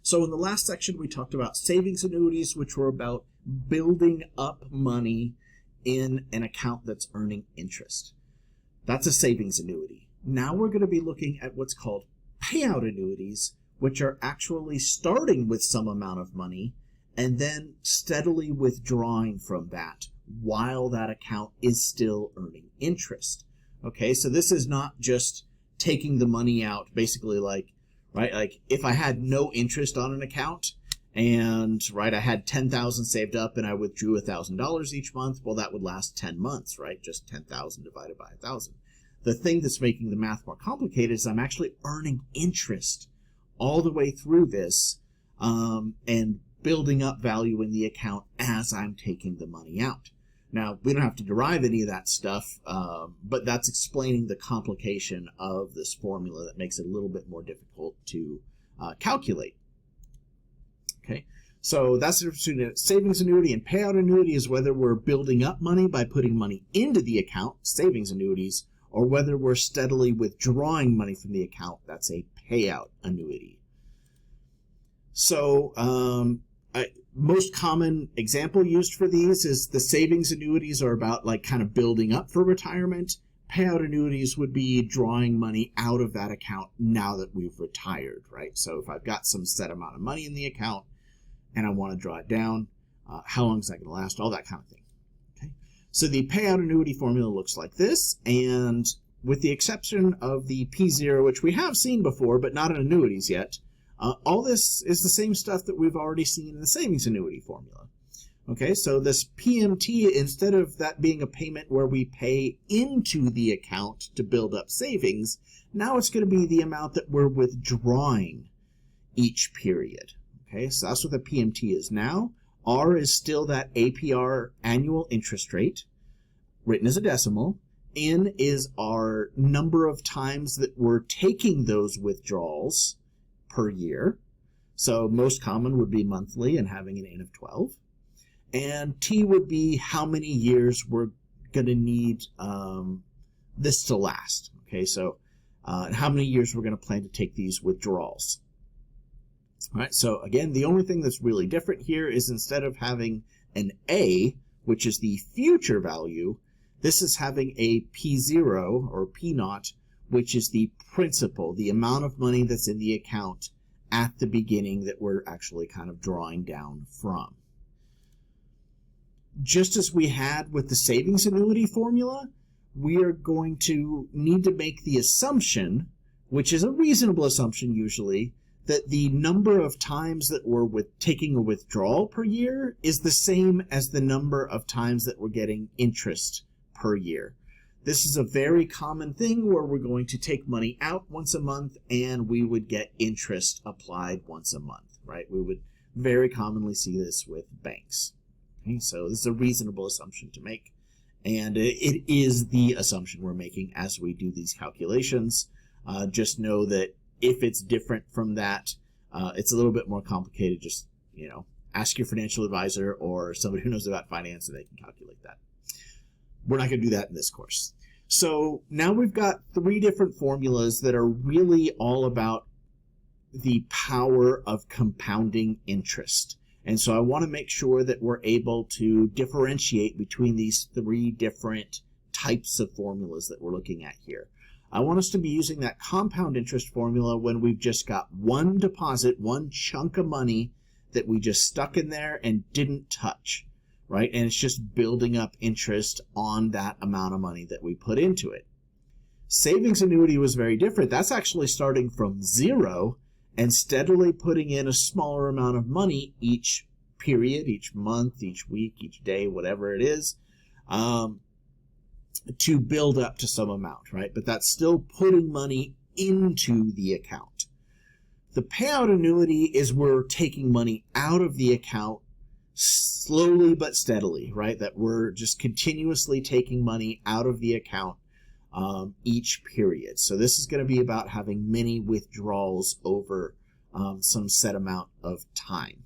So in the last section, we talked about savings annuities, which were about building up money in an account that's earning interest. That's a savings annuity. Now we're going to be looking at what's called payout annuities, which are actually starting with some amount of money and then steadily withdrawing from that while that account is still earning interest. Okay, so this is not just taking the money out basically like if I had no interest on an account and I had $10,000 saved up and I withdrew $1,000 each month, well, that would last 10 months, right? Just 10,000 divided by 1,000. The thing that's making the math more complicated is I'm actually earning interest all the way through this and building up value in the account as I'm taking the money out. Now, we don't have to derive any of that stuff, but that's explaining the complication of this formula that makes it a little bit more difficult to calculate. Okay, so that's the difference between a savings annuity and payout annuity is whether we're building up money by putting money into the account, savings annuities, or whether we're steadily withdrawing money from the account, that's a payout annuity. So most common example used for these is the savings annuities are about kind of building up for retirement. Payout annuities would be drawing money out of that account now that we've retired, right? So if I've got some set amount of money in the account and I want to draw it down, how long is that going to last? All that kind of thing. Okay. So the payout annuity formula looks like this, and with the exception of the P0, which we have seen before, but not in annuities yet, all this is the same stuff that we've already seen in the savings annuity formula. Okay, so this PMT, instead of that being a payment where we pay into the account to build up savings, now it's going to be the amount that we're withdrawing each period. Okay, so that's what the PMT is now. R is still that APR annual interest rate, written as a decimal. N is our number of times that we're taking those withdrawals per year. So most common would be monthly and having an N of 12. And T would be how many years we're going to need this to last. Okay, so how many years we're going to plan to take these withdrawals. All right, so again, the only thing that's really different here is instead of having an A, which is the future value, this is having a P0 or P0, which is the principal, the amount of money that's in the account at the beginning that we're actually kind of drawing down from. Just as we had with the savings annuity formula, we are going to need to make the assumption, which is a reasonable assumption usually, that the number of times that we're taking a withdrawal per year is the same as the number of times that we're getting interest per year. This is a very common thing where we're going to take money out once a month and we would get interest applied once a month, right? We would very commonly see this with banks. Okay, so this is a reasonable assumption to make, and it is the assumption we're making as we do these calculations. Just know that if it's different from that, it's a little bit more complicated. Just, ask your financial advisor or somebody who knows about finance and they can calculate that. We're not going to do that in this course. So now we've got 3 different formulas that are really all about the power of compounding interest. And so I want to make sure that we're able to differentiate between these 3 different types of formulas that we're looking at here. I want us to be using that compound interest formula when we've just got one deposit, one chunk of money that we just stuck in there and didn't touch, right? And it's just building up interest on that amount of money that we put into it. Savings annuity was very different. That's actually starting from 0 and steadily putting in a smaller amount of money each period, each month, each week, each day, whatever it is, to build up to some amount, right? But that's still putting money into the account. The payout annuity is we're taking money out of the account slowly but steadily, right? That we're just continuously taking money out of the account each period. So this is going to be about having many withdrawals over some set amount of time.